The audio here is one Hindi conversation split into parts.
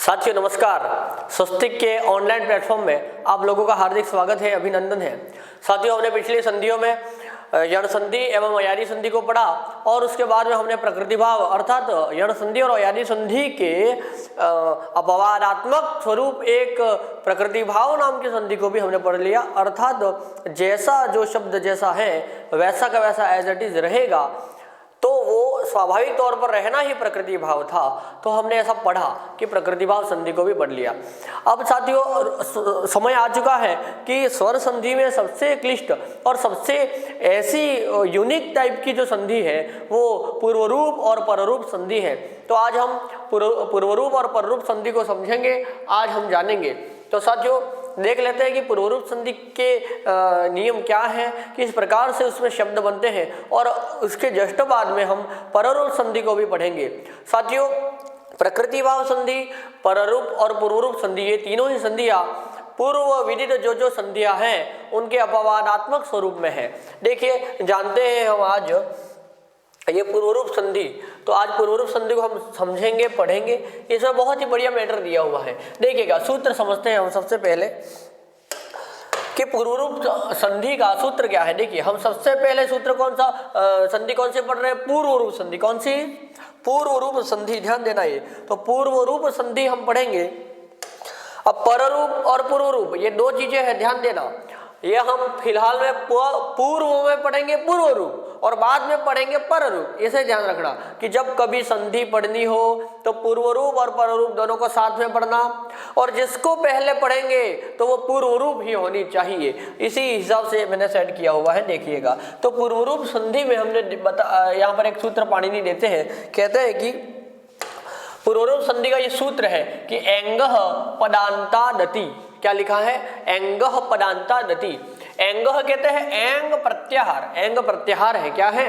साथियों नमस्कार। स्वस्तिक के ऑनलाइन प्लेटफॉर्म में आप लोगों का हार्दिक स्वागत है, अभिनंदन है। साथियों हमने पिछली संधियों में यण संधि एवं अयादी संधि को पढ़ा और उसके बाद में हमने प्रकृति भाव अर्थात यण संधि और अयादी संधि के अपवादात्मक स्वरूप एक प्रकृति भाव नाम की संधि को भी हमने पढ़ लिया। अर्थात जैसा जो शब्द जैसा है वैसा का वैसा एज इट इज रहेगा, तो वो स्वाभाविक तौर पर रहना ही प्रकृति भाव था। तो हमने ऐसा पढ़ा कि प्रकृति भाव संधि को भी पढ़ लिया। अब साथियों समय आ चुका है कि स्वर संधि में सबसे क्लिष्ट और सबसे ऐसी यूनिक टाइप की जो संधि है वो पूर्व रूप और पररूप संधि है। तो आज हम पूर्व रूप और पररूप संधि को समझेंगे, आज हम जानेंगे। तो साथियों देख लेते हैं कि पूर्वरूप संधि के नियम क्या हैं, किस प्रकार से उसमें शब्द बनते हैं, और उसके जस्ट बाद में हम पररूप संधि को भी पढ़ेंगे। साथियों प्रकृति भाव संधि, पररूप और पूर्वरूप संधि ये तीनों ही संधियाँ पूर्व विदित जो संधियाँ हैं उनके अपवादात्मक स्वरूप में है। देखिए जानते हैं हम आज ये पूर्वरूप संधि, तो आज पूर्वरूप संधि को हम समझेंगे, पढ़ेंगे। इसमें बहुत ही बढ़िया मैटर दिया हुआ है। देखिएगा सूत्र समझते हैं हम सबसे पहले कि पूर्वरूप संधि का सूत्र क्या है। देखिए हम सबसे पहले सूत्र कौन सा संधि कौन सी पढ़ रहे हैं? पूर्वरूप संधि। कौन सी? पूर्वरूप संधि। ध्यान देना ये तो पूर्वरूप संधि हम पढ़ेंगे। अब पररूप और पूर्वरूप ये दो चीजें हैं, ध्यान देना। ये हम फिलहाल में पूर्व में पढ़ेंगे पूर्व रूप और बाद में पढ़ेंगे पर रूप। इसे ध्यान रखना कि जब कभी संधि पढ़नी हो तो पूर्व रूप और पर रूप दोनों को साथ में पढ़ना, और जिसको पहले पढ़ेंगे तो वो पूर्व रूप ही होनी चाहिए। इसी हिसाब से मैंने सेट किया हुआ है, देखिएगा। तो पूर्व रूप संधि में हमने यहाँ पर एक सूत्र पाणिनि देते हैं, कहते हैं कि पूर्वरूप संधि का ये सूत्र है कि एंगः पदान्तादति। क्या लिखा है? एंगः पदान्तादति। एंगः कहते हैं एंग प्रत्याहार। एंग प्रत्याहार है, क्या है?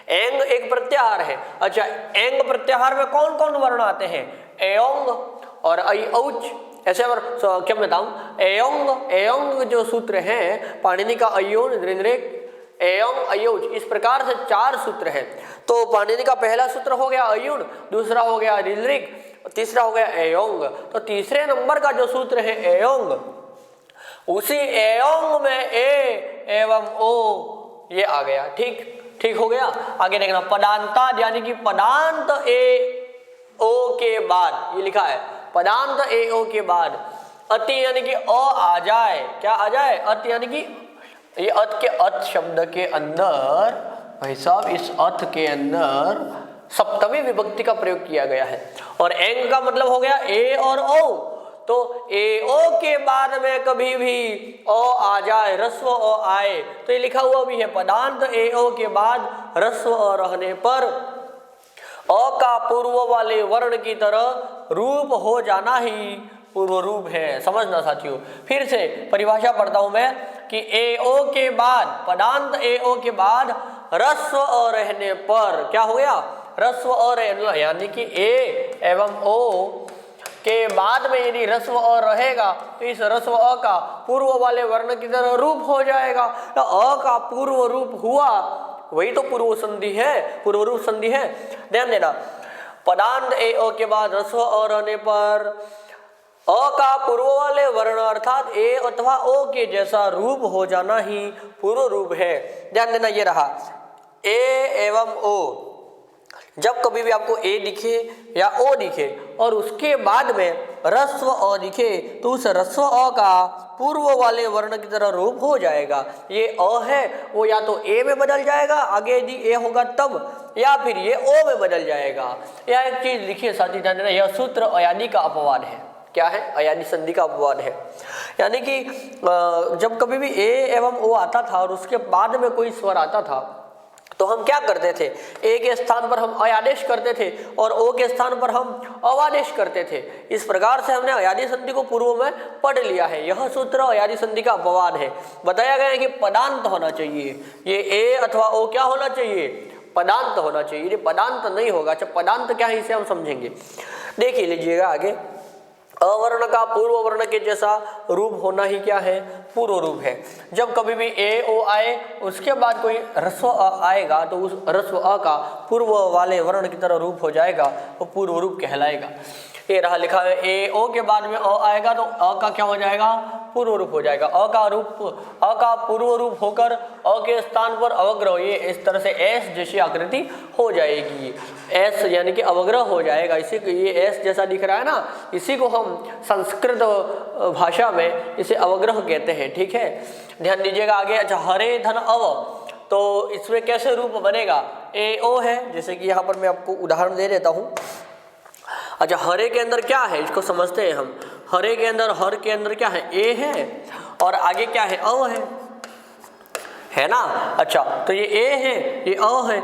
एंग एक प्रत्याहार है। अच्छा, एंग प्रत्याहार में कौन कौन वर्ण आते हैं? एयोंग और ऐ औच। ऐसे क्या बताऊं? एयोंग एयोंग जो सूत्र है पाणिनि का अयोन दृंद्रेक एयोंग अयोच, इस प्रकार से चार सूत्र हैं। तो पाणिनि का पहला सूत्र हो गया अयुण, दूसरा हो गया दृंद्रिक, तीसरा हो गया एयोंग। तो तीसरे नंबर का जो सूत्र है एयोंग, उसी एयोंग में ए एवं ओ ये आ गया। ठीक हो गया। आगे देखना पदांता, यानी कि पदांत ए ओ के बाद ये लिखा है, पदांत ए ओ के बाद अति यानी कि अ आ जाए। क्या आ जाए? अति यानी कि ये अत के अत शब्द के अंदर, भाई साहब इस अत के अंदर सप्तमी विभक्ति का प्रयोग किया गया है। और एंग का मतलब हो गया ए और ओ। तो ए ओ के बाद में कभी भी ओ आ जाए, ह्रस्व ओ आए, तो ये लिखा हुआ भी है पदांत ए ओ के बाद ह्रस्व ओ रहने पर अ का पूर्व वाले वर्ण की तरह रूप हो जाना ही पूर्व रूप है। समझना साथियों, फिर से परिभाषा पढ़ता हूं मैं कि ए ओ के बाद, पदांत ए ओ के बाद ह्रस्व अ रहने पर क्या हो गया? ह्रस्व अ रहना, यानी कि ए एवं ओ के बाद में यदि ह्रस्व अ रहेगा तो इस ह्रस्व अ का पूर्व वाले वर्ण की तरह रूप हो जाएगा। तो अ का पूर्व रूप हुआ, वही तो पूर्व संधि है, पूर्व रूप संधि है। ध्यान देना, पदांत ए ओ के बाद ह्रस्व अ रहने पर अ का पूर्व वाले वर्ण अर्थात ए अथवा ओ के जैसा रूप हो जाना ही पूर्व रूप है। ध्यान देना ये रहा ए एवं ओ। जब कभी भी आपको ए दिखे या ओ दिखे और उसके बाद में ह्रस्व अ दिखे तो उस ह्रस्व अ का पूर्व वाले वर्ण की तरह रूप हो जाएगा। ये अ है वो या तो ए में बदल जाएगा, आगे यदि ए होगा तब, या फिर ये ओ में बदल जाएगा। यह एक चीज लिखिए साथी, ध्यान देना, यह सूत्र अयादी का अपवाद है। क्या है? अयादी संधि का अपवाद है। यानी कि जब कभी भी ए एवं ओ आता था और उसके बाद में कोई स्वर आता था तो हम क्या करते थे? ए के स्थान पर हम अयादेश करते थे और ओ के स्थान पर हम अवादेश करते थे। इस प्रकार से हमने अयादी संधि को पूर्व में पढ़ लिया है। यह सूत्र अयादी संधि का अपवाद है। बताया गया है कि पदांत होना चाहिए, ये ए अथवा ओ क्या होना चाहिए? पदांत होना चाहिए। ये पदांत नहीं होगा। अच्छा, पदांत क्या है इसे हम समझेंगे। देखिए लीजिएगा आगे, अवर्ण का पूर्व वर्ण के जैसा रूप होना ही क्या है? पूर्व रूप है। जब कभी भी ए ओ आए उसके बाद कोई ह्रस्व अ आएगा तो उस ह्रस्व अ का पूर्व वाले वर्ण की तरह रूप हो जाएगा, वो पूर्व रूप कहलाएगा। ये रहा लिखा है ए ओ के बाद में अ आएगा तो अ का क्या हो जाएगा, पूर्व रूप हो जाएगा। अ का पूर्व रूप होकर अ के स्थान पर अवग्रह, ये इस तरह से एस जैसी आकृति हो जाएगी। एस यानी कि अवग्रह हो जाएगा। इसी को ये एस जैसा दिख रहा है ना, इसी को हम संस्कृत भाषा में इसे अवग्रह कहते हैं। ठीक है, ध्यान दीजिएगा आगे। अच्छा, हरे धन अव, तो इसमें कैसे रूप बनेगा, ए ओ है, जैसे कि यहाँ पर मैं आपको उदाहरण दे देता हूँ। अच्छा, हरे के अंदर क्या है इसको समझते हैं हम। हरे के अंदर, हर के अंदर क्या है, ए है और आगे क्या है, अ है ना। अच्छा, तो ये ए है, ये अ है,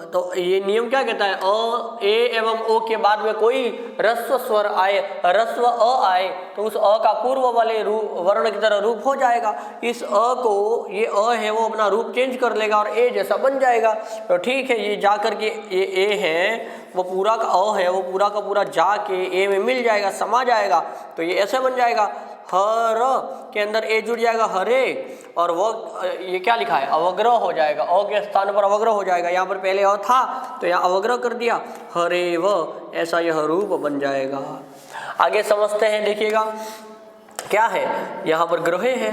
तो ये नियम क्या कहता है, अ ए एवं ओ के बाद में कोई ह्रस्व स्वर आए, ह्रस्व अ आए तो उस अ का पूर्व वाले वर्ण की तरह रूप हो जाएगा। इस अ को, ये अ है वो अपना रूप चेंज कर लेगा और ए जैसा बन जाएगा। तो ठीक है, ये जा करके ये ए है वो पूरा का अ है वो पूरा का पूरा जाके ए में मिल जाएगा, समा जाएगा। तो ये ऐसे बन जाएगा, हर के अंदर ए जुड़ जाएगा हरे, और वो ये क्या लिखा है, अवग्रह हो जाएगा। अ के स्थान पर अवग्रह हो जाएगा। यहाँ पर पहले अ था तो यहाँ अवग्रह कर दिया, हरे व, ऐसा यह रूप बन जाएगा। आगे समझते हैं, देखिएगा क्या है, यहाँ पर ग्रहे है,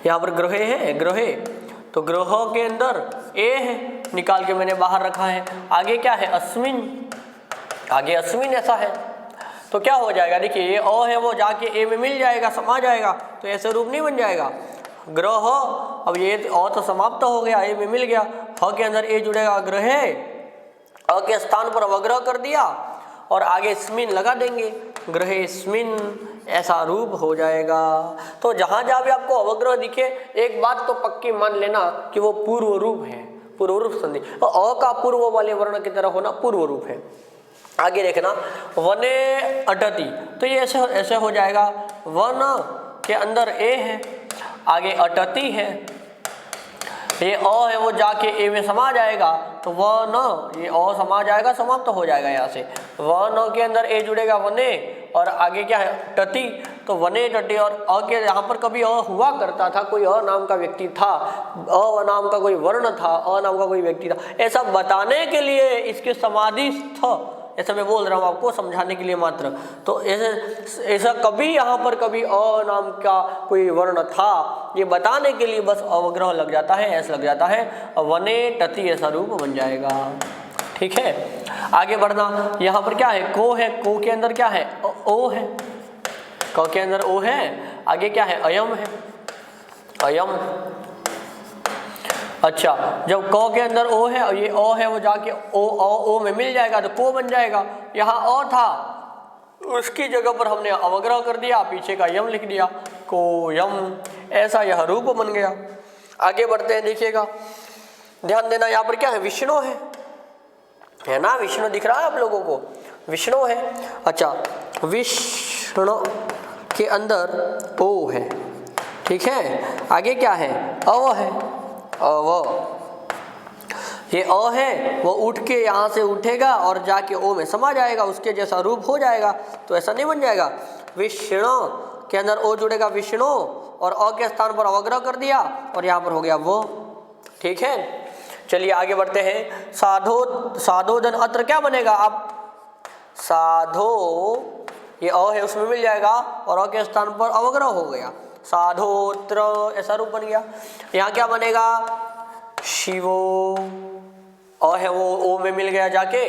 यहाँ पर ग्रहे है, ग्रहे तो ग्रह के अंदर ए है, निकाल के मैंने बाहर रखा है। आगे क्या है, अस्मिन, आगे अस्मिन ऐसा है तो क्या हो जाएगा, देखिए ये अ है वो जाके ए में मिल जाएगा, समा जाएगा। तो ऐसे रूप नहीं बन जाएगा ग्रह। अब ये अ तो समाप्त हो गया, ए में मिल गया, ह के अंदर ए जुड़ेगा, ग्रहे, अ के स्थान पर अवग्रह कर दिया और आगे स्मिन लगा देंगे, ग्रहे स्मिन, ऐसा रूप हो जाएगा। तो जहाँ जहाँ भी आपको अवग्रह दिखे, एक बात तो पक्की मान लेना कि वो पूर्व रूप है, पूर्व रूप संधि। अ का पूर्व वाले वर्ण की तरह होना पूर्व रूप है। आगे देखना, वने अटति, तो ये ऐसे ऐसे हो जाएगा, वन के अंदर ए है, आगे अटति है, ये अ है वो जाके ए में समा जाएगा, तो वन, ये अ समा जाएगा, समाप्त तो हो जाएगा यहाँ से। वन के अंदर ए जुड़ेगा वने, और आगे क्या है, टति, तो वने टति। और अ के यहाँ पर कभी अ हुआ करता था, कोई अ नाम का व्यक्ति था, अ नाम का कोई वर्ण था, अ नाम का कोई व्यक्ति था, ऐसा बताने के लिए इसके समाधिस्थ, ऐसा मैं बोल रहा हूँ आपको समझाने के लिए मात्र। तो ऐसा कभी यहाँ पर कभी अ नाम का कोई वर्ण था, ये बताने के लिए बस अवग्रह लग जाता है, ऐसा लग जाता है, वने टति ऐसा रूप बन जाएगा। ठीक है, आगे बढ़ना। यहाँ पर क्या है, को है, को के अंदर क्या है, ओ है, क के अंदर ओ है, आगे क्या है, अयम है, अयम। अच्छा, जब क के अंदर ओ है, ये ओ है वो जाके ओ में मिल जाएगा तो को बन जाएगा। यहाँ ओ था, उसकी जगह पर हमने अवग्रह कर दिया, पीछे का यम लिख दिया, को यम, ऐसा यह रूप बन गया। आगे बढ़ते हैं, देखिएगा, ध्यान देना, यहाँ पर क्या है, विष्णु है ना, विष्णु दिख रहा है आप लोगों को, विष्णु है। अच्छा, विष्णु के अंदर ओ है, ठीक है, आगे क्या है, अव है, अव, ये अ है वो उठ के यहाँ से उठेगा और जाके ओ में समा जाएगा, उसके जैसा रूप हो जाएगा। तो ऐसा नहीं बन जाएगा, विष्णु के अंदर ओ जुड़ेगा, विष्णु, और अ के स्थान पर अवग्रह कर दिया और यहाँ पर हो गया वो। ठीक है, चलिए आगे बढ़ते हैं। साधो, साधोदन, अत्र क्या बनेगा, आप साधो, ये अ है उसमें मिल जाएगा और अ के स्थान पर अवग्रह हो गया, साधोत्र, ऐसा रूप बन गया। यहाँ क्या बनेगा, शिवो, अ है वो ओ में मिल गया जाके,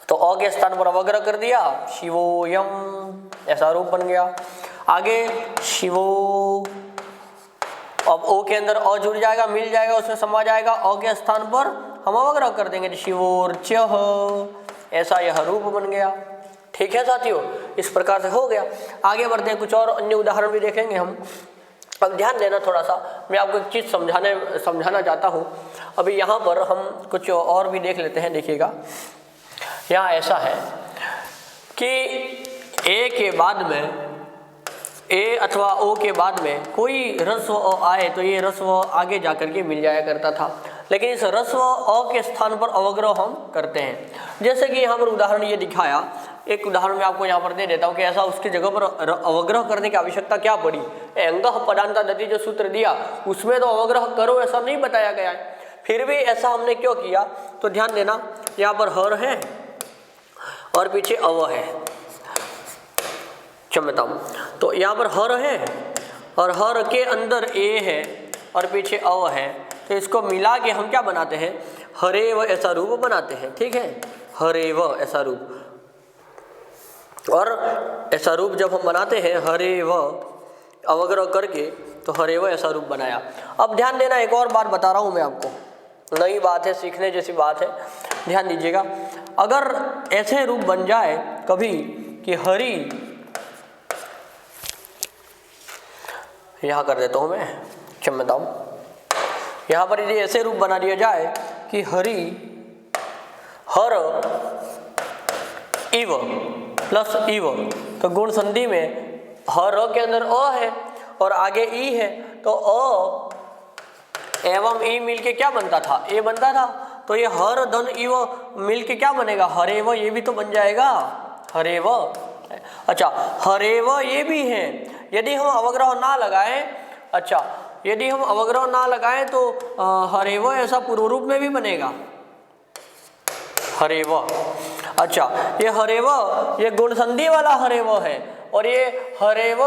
तो अ के स्थान पर अवग्रह कर दिया, शिवोयम, ऐसा रूप बन गया। आगे शिवो, अब ओ के अंदर अ जुड़ जाएगा, मिल जाएगा, उसमें समा जाएगा, अ के स्थान पर हम अवग्रह कर देंगे, शिवोर्च्यः, ऐसा यह रूप बन गया। ठीक है साथियों, इस प्रकार से हो गया। आगे बढ़ते हैं, कुछ और अन्य उदाहरण भी देखेंगे हम। अब ध्यान देना थोड़ा सा, मैं आपको एक चीज़ समझाना चाहता हूँ। अभी यहाँ पर हम कुछ और भी देख लेते हैं, देखिएगा। यहाँ ऐसा है कि ए के बाद में, ए अथवा ओ के बाद में कोई ह्रस्व अ आए तो ये ह्रस्व आगे जाकर के मिल जाया करता था, लेकिन इस ह्रस्व अ के स्थान पर अवग्रह हम करते हैं। जैसे कि यहाँ पर उदाहरण ये दिखाया, एक उदाहरण मैं आपको यहाँ पर दे देता हूँ कि ऐसा उसकी जगह पर अवग्रह करने की आवश्यकता क्या पड़ी। अंगः पदान्तादति जो सूत्र दिया उसमें तो अवग्रह करो ऐसा नहीं बताया गया है, फिर भी ऐसा हमने क्यों किया, तो ध्यान देना यहाँ पर हर है और पीछे अव है, क्षमता। तो यहाँ पर हर है और हर के अंदर ए है और पीछे अव है, तो इसको मिला के हम क्या बनाते हैं, हरेव ऐसा रूप बनाते हैं। ठीक है, हरेव ऐसा रूप। और ऐसा रूप जब हम बनाते हैं हरेव अवग्रह करके, तो हरेव ऐसा रूप बनाया। अब ध्यान देना, एक और बात बता रहा हूँ मैं आपको, नई बात है, सीखने जैसी बात है, ध्यान दीजिएगा। अगर ऐसे रूप बन जाए कभी कि हरि, यहाँ कर देता हूँ मैं, क्षमता हूँ, यहाँ पर यदि ऐसे रूप बना दिया जाए कि हरि हर इव प्लस इव, तो गुण संधि में हर के अंदर अ है और आगे ई है, तो अ एवं ई मिलके क्या बनता था, ए बनता था। तो ये हर धन इव मिलके क्या बनेगा, हरेव, ये भी तो बन जाएगा हरेव। अच्छा, हरेव ये भी है। यदि हम अवग्रह ना लगाएं, अच्छा यदि हम अवग्रह ना लगाएं तो हरेव ऐसा पूर्व रूप में भी बनेगा हरेव। अच्छा, ये हरेव ये गुण संधि वाला हरेव है और ये हरेव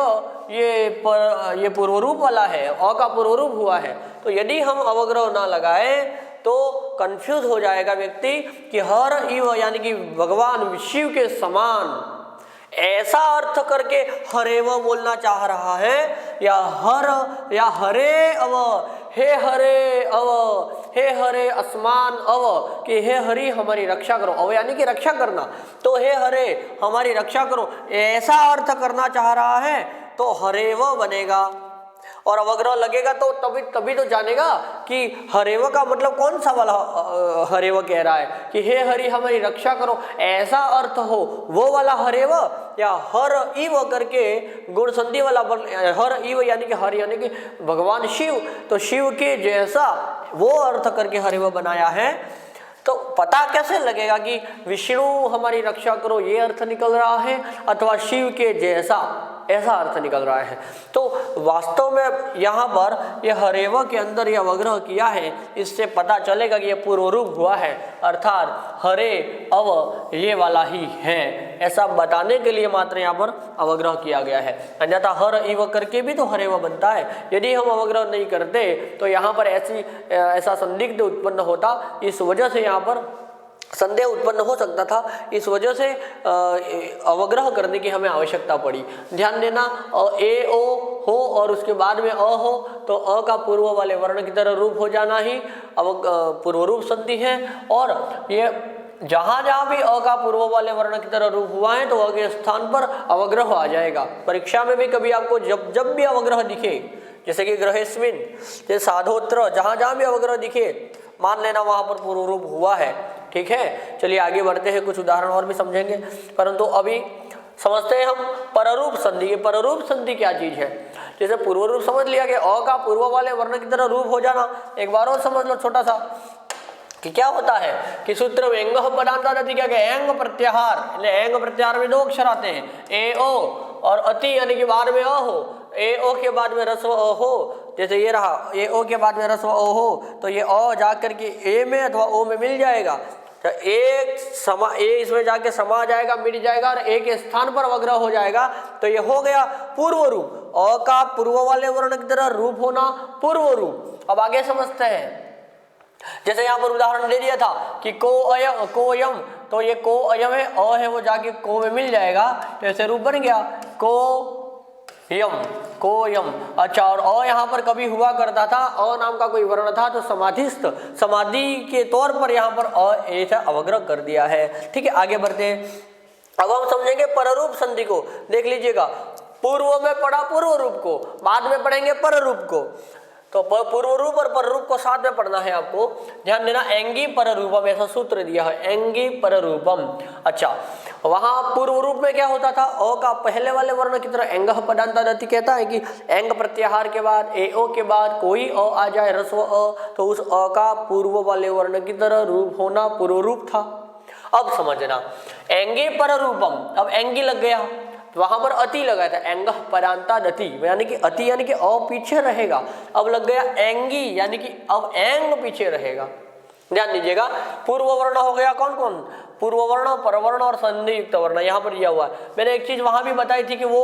ये पूर्व रूप वाला है, अ का पूर्व रूप हुआ है। तो यदि हम अवग्रह ना लगाएं तो कंफ्यूज हो जाएगा व्यक्ति कि हर इव यानी कि भगवान शिव के समान ऐसा अर्थ करके हरेव बोलना चाह रहा है, या हर या हरे अव, हे हरे अव, हे हरे असमान अव, कि हे हरि हमारी रक्षा करो, अव यानी कि रक्षा करना, तो हे हरे हमारी रक्षा करो, ऐसा अर्थ करना चाह रहा है तो हरेव बनेगा। और अवग्रह लगेगा तो तभी तो जानेगा कि हरेव का मतलब कौन सा वाला हरेव कह रहा है, कि हे हरि हमारी रक्षा करो, ऐसा अर्थ हो वो वाला हरेव, या हर इव करके गुण संधि वाला हर इव यानी कि हर यानी कि भगवान शिव, तो शिव के जैसा वो अर्थ करके हरेव बनाया है। तो पता कैसे लगेगा कि विष्णु हमारी रक्षा करो ये अर्थ निकल रहा है अथवा शिव के जैसा ऐसा अर्थ निकल रहा है। तो वास्तव में यहाँ पर यह हरेव के अंदर यह अवग्रह किया है, इससे पता चलेगा कि यह पूर्व रूप हुआ है, अर्थात हरे अव ये वाला ही है, ऐसा बताने के लिए मात्र यहाँ पर अवग्रह किया गया है। अन्यथा हर इव करके भी तो हरेव बनता है। यदि हम अवग्रह नहीं करते तो यहाँ पर ऐसा संदिग्ध उत्पन्न होता, इस वजह से यहाँ पर संदेह उत्पन्न हो सकता था, इस वजह से अवग्रह करने की हमें आवश्यकता पड़ी। ध्यान देना, ए ओ हो और उसके बाद में अ हो तो अ का पूर्व वाले वर्ण की तरह रूप हो जाना ही पूर्व रूप संधि है। और ये जहाँ जहाँ भी अ का पूर्व वाले वर्ण की तरह रूप हुआ है तो अ के स्थान पर अवग्रह आ जाएगा। परीक्षा में भी कभी आपको जब भी अवग्रह दिखे, जैसे कि ग्रहेस्मिन, जैसे साधोत्र, जहाँ जहाँ भी अवग्रह दिखे मान लेना वहाँ पर पूर्व रूप हुआ है। ठीक है, चलिए आगे बढ़ते हैं, कुछ उदाहरण और भी समझेंगे, परंतु अभी समझते हैं हम पररूप संधि। ये पररूप संधि क्या चीज है? जैसे पूर्व रूप समझ लिया कि अ का पूर्व वाले वर्ण की तरह रूप हो जाना, एक बार और समझ लो छोटा सा कि क्या होता है कि सूत्र में एंग पदांता दति क्या एंग प्रत्याहार, एंग प्रत्याहार में दो अक्षर आते हैं ए ओ और अति यानी कि बाद में अ हो, ए ओ के बाद में रस्व अ हो, जैसे ये रहा ए ओ के बाद में रस्व अ हो तो ये अ जाकर के ए में अथवा ओ में मिल जाएगा, तो ए इसमें जाके समा जाएगा, मिट जाएगा और ए के स्थान पर अवग्रह हो जाएगा। तो ये हो गया पूर्व रूप, अ का पूर्व वाले वर्ण की तरह रूप होना पूर्व रूप। अब आगे समझते हैं, जैसे यहाँ पर उदाहरण दे दिया था कि कोयम, तो ये को अयम है, अ है वो जाके को में मिल जाएगा, तो ऐसे रूप बन गया कोयम। अच्छा, और अ यहाँ पर कभी हुआ करता था, अ नाम का कोई वर्ण था तो समाधिस्थ, समाधि के तौर पर यहाँ पर अ ऐसा अवग्रह कर दिया है। ठीक है, आगे बढ़ते हैं। अब हम समझेंगे पररूप संधि को। देख लीजिएगा, पूर्व में पढ़ा पूर्व रूप को, बाद में पढ़ेंगे पर रूप को, तो पूर्व रूप और पर रूप को साथ में पढ़ना है आपको। ध्यान देना, एंगी पर रूपम ऐसा सूत्र दिया है, एंगी पर रूपम। अच्छा, वहां पूर्व रूप में क्या होता था, अ का पहले वाले वर्ण की तरह एंग पदांता दति कहता है कि एंग प्रत्याहार के बाद ए ओ के बाद कोई अ आ जाए रस्व अ, तो उस अ का पूर्व वाले वर्ण की तरह रूप होना पूर्व रूप था। अब समझना, एंगी पर रूपम, अब एंगी लग गया वहां पर अति लगाया था, एंग परांता दति, यानी कि अति यानी कि अ पीछे रहेगा। अब लग गया एंगी, यानी कि अब एंग पीछे रहेगा। ध्यान दीजिएगा, पूर्व वर्ण हो गया कौन कौन, पूर्व वर्ण, परवर्ण और संधि युक्त वर्ण, यहाँ पर दिया हुआ है। मैंने एक चीज वहां भी बताई थी कि वो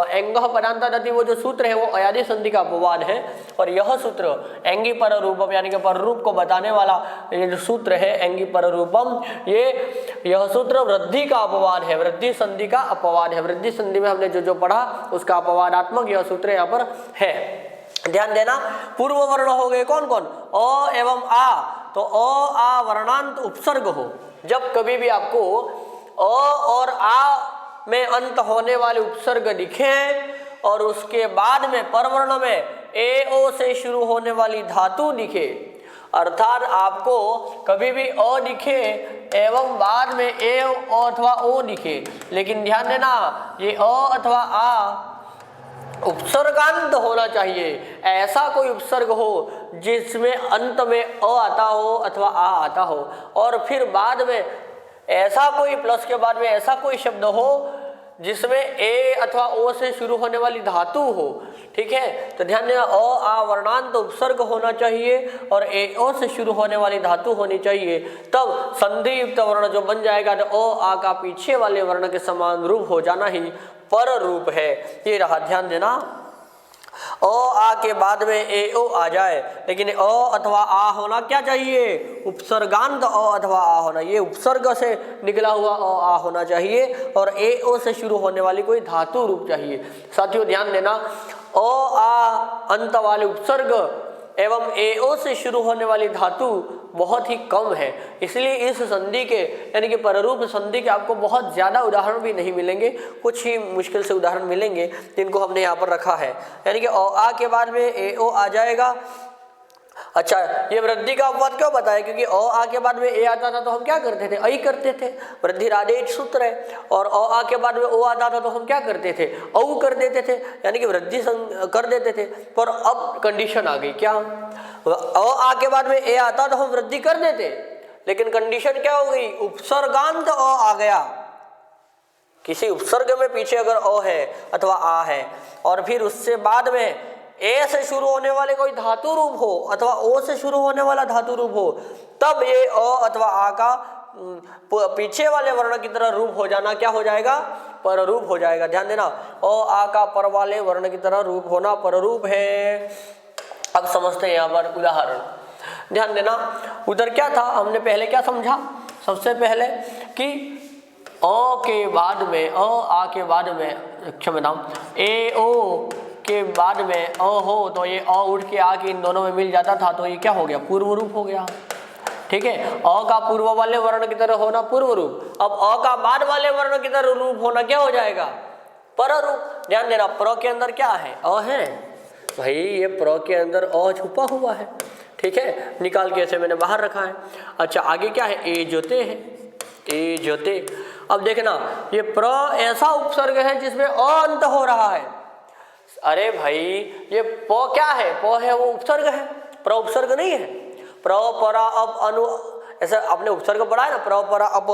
एंग परांता दति, वो जो सूत्र है वो अयादि संधि का अपवाद है, और यह सूत्र एंगी पर रूपम यानी कि पर रूप को बताने वाला ये जो सूत्र है एंगी पर रूपम, यह सूत्र वृद्धि का अपवाद है, वृद्धि संधि का अपवाद है। वृद्धि संधि में हमने जो जो पढ़ा उसका अपवादात्मक यह सूत्र यहाँ पर है। ध्यान देना, पूर्व वर्ण हो गए कौन कौन, अ एवं आ, तो अ आ वर्णांत उपसर्ग हो, जब कभी भी आपको अ और आ में अंत होने वाले उपसर्ग दिखे और उसके बाद में परवर्ण में ए ओ से शुरू होने वाली धातु दिखे, अर्थात आपको कभी भी अ दिखे एवं बाद में ए अथवा ओ दिखे, लेकिन ध्यान देना ये अ अथवा आ उपसर्गांत होना चाहिए। ऐसा कोई उपसर्ग हो जिसमें अंत में अ आता हो अथवा आ आता हो, और फिर बाद में ऐसा कोई प्लस के बाद में ऐसा कोई शब्द हो जिसमें ए अथवा ओ से शुरू होने वाली धातु हो। ठीक है, तो ध्यान देना, अ आ वर्णांत उपसर्ग होना चाहिए और ए ओ से शुरू होने वाली धातु होनी चाहिए, तब संधि युक्त वर्ण जो बन जाएगा तो अ आ का पीछे वाले वर्ण के समान रूप हो जाना ही पर रूप है। ये रहा, ध्यान देना, अ आ के बाद में ए ओ आ जाए, लेकिन अ अथवा आ होना क्या चाहिए, उपसर्गांत अ अथवा आ होना, ये उपसर्ग से निकला हुआ अ आ होना चाहिए और ए ओ से शुरू होने वाली कोई धातु रूप चाहिए। साथियों ध्यान देना, अ आ अंत वाले उपसर्ग एवं ए ओ से शुरू होने वाली धातु बहुत ही कम है, इसलिए इस संधि के यानी कि पररूप संधि के आपको बहुत ज़्यादा उदाहरण भी नहीं मिलेंगे, कुछ ही मुश्किल से उदाहरण मिलेंगे जिनको हमने यहाँ पर रखा है। यानी कि अ आ के बाद में ए ओ आ जाएगा। अच्छा, ये वृद्धि का अपवाद क्यों बताया, क्योंकि अ आ के बाद में ए आता था तो हम क्या करते थे, ऐ करते थे, वृद्धि आदेश सूत्र है, और अ आ के बाद में ओ आता था तो हम क्या करते थे, औ कर देते थे, यानी कि वृद्धि कर देते थे। पर अब कंडीशन आ गई, क्या, अ आ के बाद में ए आता तो हम वृद्धि कर देते, लेकिन कंडीशन क्या हो गई, उपसर्गांत अ आ गया, किसी उपसर्ग में पीछे अगर अ है अथवा आ है और फिर उससे बाद में ए से शुरू होने वाले कोई धातु रूप हो अथवा ओ से शुरू होने वाला धातु रूप हो, तब ये अ अथवा आ का पीछे वाले वर्ण की तरह रूप हो जाना क्या हो जाएगा, पर रूप हो जाएगा। ध्यान देना, अ आ का पर वाले वर्ण की तरह रूप होना पर रूप है। अब समझते हैं यहाँ पर उदाहरण, ध्यान देना, उधर क्या था, हमने पहले क्या समझा, सबसे पहले कि अ के बाद में अ आ के बाद में क्षमता ए ओ के बाद में अ हो तो ये अ उठ के आ के इन दोनों में मिल जाता था, तो ये क्या हो गया, पूर्व रूप हो गया। ठीक है, अ का पूर्व वाले वर्ण की तरह होना पूर्व रूप, अब अ का बाद वाले वर्ण की तरह रूप होना क्या हो जाएगा, पर रूप। ध्यान देना, प्र के अंदर क्या है, अ है भाई, ये प्र के अंदर अ छुपा हुआ है। ठीक है, निकाल के ऐसे मैंने बाहर रखा है। अच्छा, आगे क्या है, ए जोते है, ए जोते। अब देखना, ये प्र ऐसा उपसर्ग है जिसमें अ अंत हो रहा है। अरे भाई, ये प क्या है, प है वो उपसर्ग है, प्र उपसर्ग नहीं है। प्र परा अप अनु, ऐसा आपने उपसर्ग पढ़ा है ना, प्र परा अप,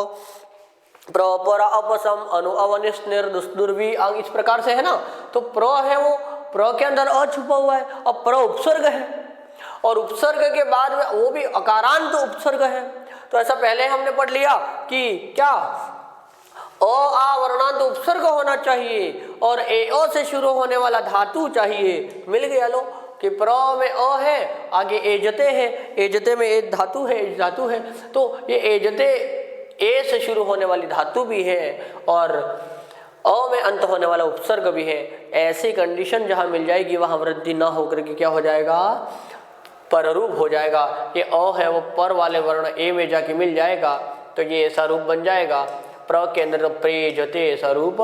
प्र परा अप सम अनु अवनिश निर्दुर्वी अंग, इस प्रकार से है ना। तो प्र है वो, प्र के अंदर अ छुपा हुआ है, अब प्र उपसर्ग है और उपसर्ग के बाद में वो भी अकारांत उपसर्ग है। तो ऐसा पहले हमने पढ़ लिया कि क्या, अ आ वर्णांत उपसर्ग होना चाहिए और ए ओ से शुरू होने वाला धातु चाहिए। मिल गया लो कि प्र में अ है, आगे एजते है, एजते में ए धातु है, एज धातु है, तो ये एजते ए से शुरू होने वाली धातु भी है और अ में अंत होने वाला उपसर्ग भी है। ऐसी कंडीशन जहां मिल जाएगी वहां वृद्धि ना होकर के क्या हो जाएगा, पररूप हो जाएगा। ये अ है वो पर वाले वर्ण ए में जाके मिल जाएगा, तो ये ऐसा रूप बन जाएगा। प्र के अंदर तो प्रेजते ऐसा रूप,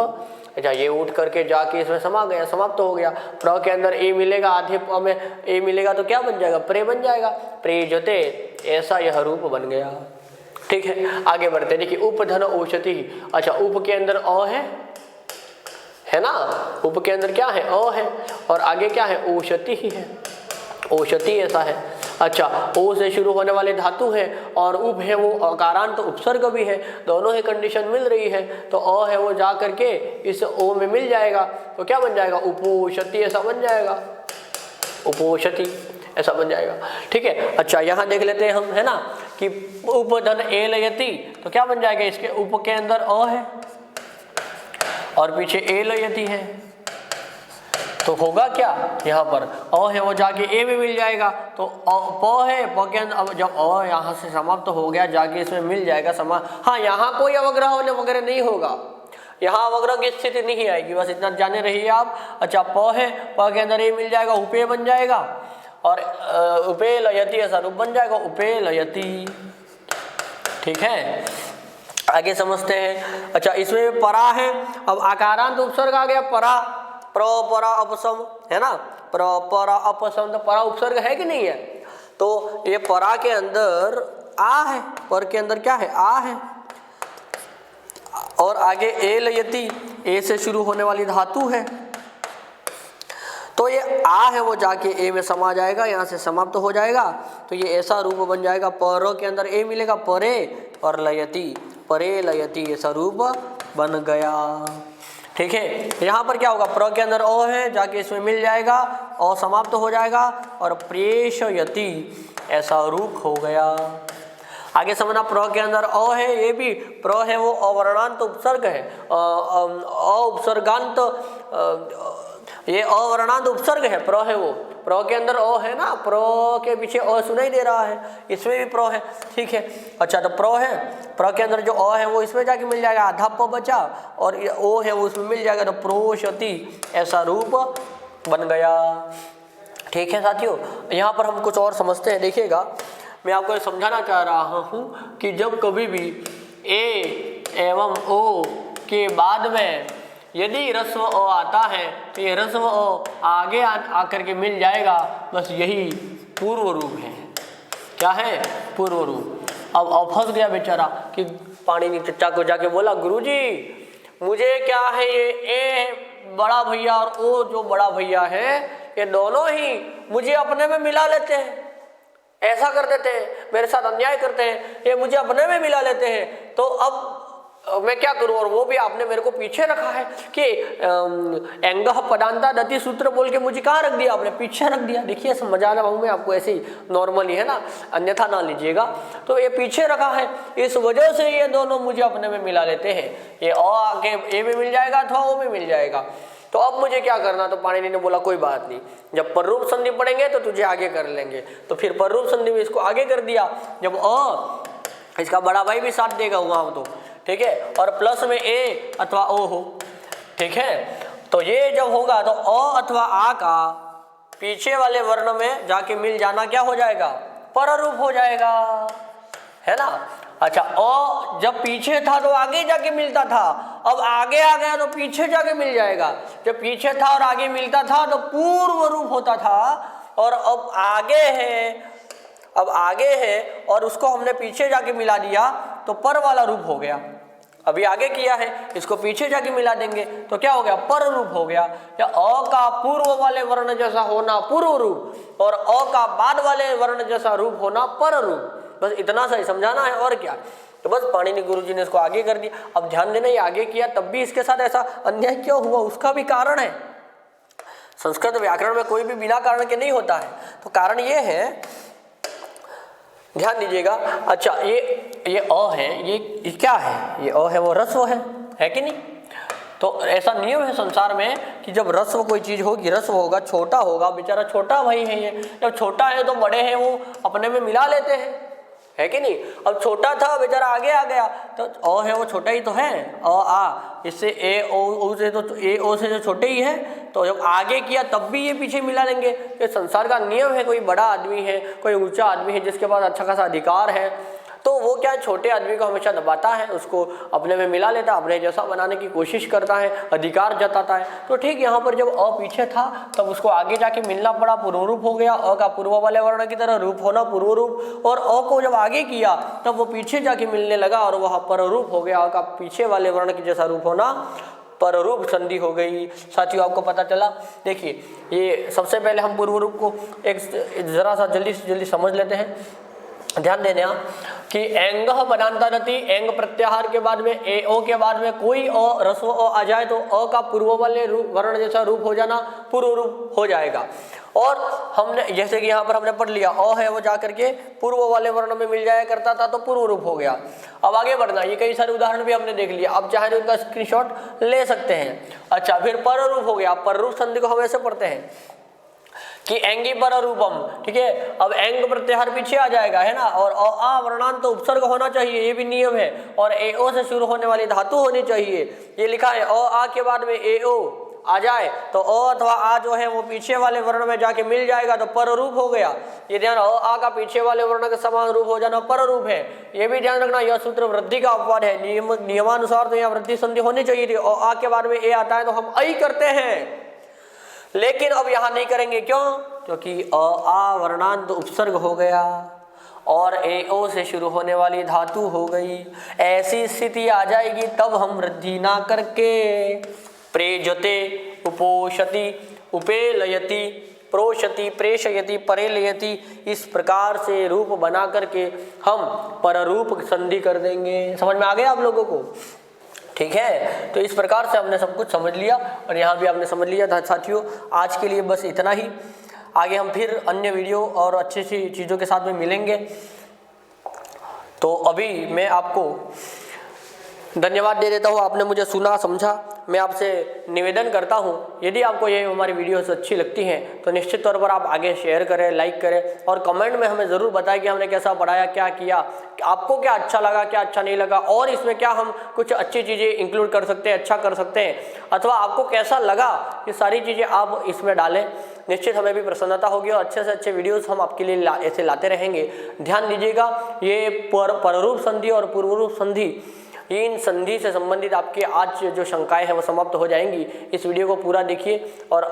अच्छा ये उठ करके जाके इसमें समा गया, समाप्त तो हो गया। प्र के अंदर ए मिलेगा, आधे प में ए मिलेगा तो क्या बन जाएगा, प्रे बन जाएगा, प्रेजते, ऐसा यह रूप बन गया। ठीक है, आगे बढ़ते, देखिए उपधन औषधि। अच्छा, उप के अंदर अ है ना, उप के अंदर क्या है, अ है और आगे क्या है, औषधि ही है, औषधि ऐसा है। अच्छा, ओ से शुरू होने वाले धातु है और उप है वो अकारांत उपसर्ग भी है, दोनों ही कंडीशन मिल रही है, तो अ है वो जा करके इस ओ में मिल जाएगा, तो क्या बन जाएगा, उपोषति ऐसा बन जाएगा, उपोषति ऐसा बन जाएगा। ठीक है। अच्छा, यहाँ देख लेते हैं हम, है ना, कि उपधन ए लयति, तो क्या बन जाएगा, इसके उप के अंदर अ है और पीछे ए लयति है, तो होगा क्या, यहाँ पर अ है वो जाके ए में मिल जाएगा, तो प है, प के अंदर, अब जब अ यहाँ से समाप्त हो गया जाके इसमें मिल जाएगा समा, हाँ यहाँ कोई अवग्रह वगैरह नहीं होगा, यहाँ अवग्रह की स्थिति नहीं आएगी, बस इतना जाने रहिए आप। अच्छा, प है, प के अंदर ए मिल जाएगा, उपे बन जाएगा और उपे लयति ऐसा रूप बन जाएगा, उपे लयति। ठीक है, आगे समझते हैं। अच्छा, इसमें परा है, अब आकारांत उपसर्ग आ गया, परा, प्र परा अपसम, है ना, प्र परा अपसम, तो परा उपसर्ग है कि नहीं है, तो ये परा के अंदर आ है, पर के अंदर क्या है, आ है, और आगे ए लयति, ए से शुरू होने वाली धातु है, तो ये आ है वो जाके ए में समा जाएगा, यहाँ से समाप्त हो जाएगा, तो ये ऐसा रूप बन जाएगा, पर के अंदर ए मिलेगा, परे और लयति, परे लयति ऐसा रूप बन गया। ठीक है, यहाँ पर क्या होगा, प्र के अंदर ओ है, जाके इसमें मिल जाएगा, और समाप्त हो जाएगा, और प्रेषयति ऐसा रूप हो गया। आगे समझना, प्र के अंदर अ है, ये भी प्र है वो अवर्णांत उपसर्ग है, उपसर्गांत, ये अवर्णांत उपसर्ग है, प्र है वो, प्र के अंदर अ है ना, प्र के पीछे अ सुनाई दे रहा है, इसमें भी प्र है। ठीक है। अच्छा, तो प्र है, प्र के अंदर जो अ है वो इसमें जाके मिल जाएगा, आधा प बचा, और ये ओ है वो उसमें मिल जाएगा, तो प्रोषति ऐसा रूप बन गया। ठीक है साथियों, यहाँ पर हम कुछ और समझते हैं। देखिएगा, मैं आपको समझाना चाह रहा हूँ कि जब कभी भी ए एवं ओ के बाद में यदि ह्रस्व अ आता है, तो ये ह्रस्व अ आगे आकर के मिल जाएगा, बस यही पूर्व रूप है। क्या है, पूर्व रूप। अब फंस गया बेचारा कि पाणिनि चचा को जाके बोला, गुरुजी मुझे क्या है, ये ए बड़ा भैया और ओ जो बड़ा भैया है, ये दोनों ही मुझे अपने में मिला लेते हैं, ऐसा कर देते हैं, मेरे साथ अन्याय करते हैं, ये मुझे अपने में मिला लेते हैं, तो अब मैं क्या करूं। और वो भी आपने मेरे को पीछे रखा है कि एंगह पदांता दति सूत्र बोल के मुझे कहाँ रख दिया, आपने पीछे रख दिया। देखिए, समझा रहा हूं मैं आपको, ऐसे ही नॉर्मली, है ना, अन्यथा ना लीजिएगा। तो ये पीछे रखा है, इस वजह से ये दोनों मुझे अपने में मिला लेते हैं, ये अ आगे ए में मिल जाएगा अथवा ओ में मिल जाएगा। तो अब मुझे क्या करना, तो पाणिनि ने बोला कोई बात नहीं, जब पररूप संधि पढ़ेंगे तो तुझे आगे कर लेंगे। तो फिर पररूप संधि में इसको आगे कर दिया, जब अ, इसका बड़ा भाई भी साथ देगा वहां, तो ठीक है, और प्लस में ए अथवा ओ हो। ठीक है, तो ये जब होगा तो अ अथवा आ का पीछे वाले वर्ण में जाके मिल जाना क्या हो जाएगा, पररूप हो जाएगा, है ना। अच्छा, अ जब पीछे था तो आगे जाके मिलता था, अब आगे आ गया तो पीछे जाके मिल जाएगा। जब पीछे था और आगे मिलता था तो पूर्व रूप होता था, और अब आगे है, अब आगे है और उसको हमने पीछे जाके मिला दिया तो पर वाला रूप हो गया। अभी आगे किया है, इसको पीछे जाके मिला देंगे तो क्या हो गया, पर रूप हो गया। या अ का पूर्व वाले वर्ण जैसा होना पूर्व रूप, और अ का बाद वाले वर्ण जैसा रूप होना पर रूप। बस इतना सा ही समझाना है, और क्या। तो बस पाणिनि गुरुजी ने इसको आगे कर दिया। अब ध्यान देना, ये आगे किया तब भी इसके साथ ऐसा अन्याय क्यों हुआ, उसका भी कारण है। संस्कृत व्याकरण में कोई भी बिना कारण के नहीं होता है, तो कारण ये है, ध्यान दीजिएगा। अच्छा, ये अ है, ये क्या है, ये अ है वो ह्रस्व है कि नहीं। तो ऐसा नियम है संसार में कि जब ह्रस्व कोई चीज होगी, ह्रस्व होगा, छोटा होगा, बेचारा छोटा भाई है ये, जब छोटा है तो बड़े हैं वो अपने में मिला लेते हैं, है कि नहीं। अब छोटा था बेचारा आगे आ गया, तो अ है वो छोटा ही तो है, अ आ, इससे ए ओ से, तो ए ओ से जो छोटे ही है, तो जब आगे किया तब भी ये पीछे मिला लेंगे। ये संसार का नियम है। कोई बड़ा आदमी है, कोई ऊंचा आदमी है जिसके पास अच्छा खासा अधिकार है, तो वो क्या छोटे आदमी को हमेशा दबाता है, उसको अपने में मिला लेता है, अपने जैसा बनाने की कोशिश करता है, अधिकार जताता है। तो ठीक यहाँ पर जब अ पीछे था तब उसको आगे जाके मिलना पड़ा, पूर्व रूप हो गया। अ का पूर्व वाले वर्ण की तरह रूप होना पूर्व रूप, और अ को जब आगे किया तब वो पीछे जाके मिलने लगा और वह पर रूप हो गया। अ का पीछे वाले वर्ण की जैसा रूप होना पररूप संधि हो गई। साथियों आपको पता चला। देखिए ये सबसे पहले हम पूर्व रूप को एक जरा सा जल्दी से जल्दी समझ लेते हैं। ध्यान देना कि एंग पदांतारति, एंग प्रत्याहार के बाद में ए ओ के बाद में कोई अ रस्व अ आ जाए तो अ का पूर्व वाले रूप वर्ण जैसा रूप हो जाना पूर्व रूप हो जाएगा। और हमने जैसे कि यहाँ पर हमने पढ़ लिया अ है वो जाकर के पूर्व वाले वर्ण में मिल जाया करता था तो पूर्व रूप हो गया। अब आगे बढ़ना, ये कई सारे उदाहरण भी हमने देख लिया, अब चाहे तो उनका स्क्रीनशॉट ले सकते हैं। अच्छा, फिर पर रूप हो गया। पर रूप संधि को हम ऐसे पढ़ते हैं कि एंगी पर रूपम, ठीक है। अब एंग प्रत्याहार पीछे आ जाएगा, है ना, और आ वर्णांत तो उपसर्ग होना चाहिए, ये भी नियम है, और ए ओ से शुरू होने वाली धातु होनी चाहिए। ये लिखा है आ के बाद में ए ओ आ जाए तो अ अथवा आ जो है वो पीछे वाले वर्ण में जाके मिल जाएगा तो पर रूप हो गया। ये ध्यान, आ का पीछे वाले वर्ण के समान रूप हो जाना पर रूप है। ये भी ध्यान रखना, यह सूत्र वृद्धि का अपवाद है। नियमानुसार तो यहाँ वृद्धि संधि होनी चाहिए थी। आ के बाद में ए आता है तो हम ऐ करते हैं, लेकिन अब यहां नहीं करेंगे। क्यों? क्योंकि आ वर्णांत उपसर्ग हो गया और ए ओ से शुरू होने वाली धातु हो गई। ऐसी स्थिति आ जाएगी तब हम वृद्धि ना करके प्रेजते, उपोषति, उपेलयति, प्रोषति, प्रेषयति, परेलयति, इस प्रकार से रूप बना करके हम पररूप संधि कर देंगे। समझ में आ गया आप लोगों को? ठीक है, तो इस प्रकार से हमने सब कुछ समझ लिया और यहाँ भी आपने समझ लिया था। साथियों आज के लिए बस इतना ही। आगे हम फिर अन्य वीडियो और अच्छी अच्छी चीज़ों के साथ में मिलेंगे। तो अभी मैं आपको धन्यवाद दे देता हूँ, आपने मुझे सुना समझा। मैं आपसे निवेदन करता हूँ, यदि आपको ये हमारी वीडियोस अच्छी लगती हैं तो निश्चित तौर पर आप आगे शेयर करें, लाइक करें और कमेंट में हमें ज़रूर बताएं कि हमने कैसा पढ़ाया, क्या किया, आपको क्या अच्छा लगा, क्या अच्छा नहीं लगा, और इसमें क्या हम कुछ अच्छी चीज़ें इंक्लूड कर सकते हैं, अच्छा कर सकते हैं, अथवा आपको कैसा लगा, ये सारी चीज़ें आप इसमें डालें। निश्चित हमें भी प्रसन्नता होगी और अच्छे से अच्छे वीडियोस हम आपके लिए ऐसे लाते रहेंगे। ध्यान दीजिएगा, ये पररूप संधि और पूर्वरूप संधि, इन संधि से संबंधित आपके आज जो शंकाएं हैं वो समाप्त हो जाएंगी। इस वीडियो को पूरा देखिए और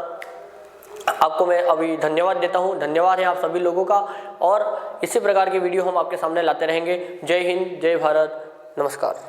आपको मैं अभी धन्यवाद देता हूं। धन्यवाद है आप सभी लोगों का और इसी प्रकार के वीडियो हम आपके सामने लाते रहेंगे। जय हिंद, जय भारत, नमस्कार।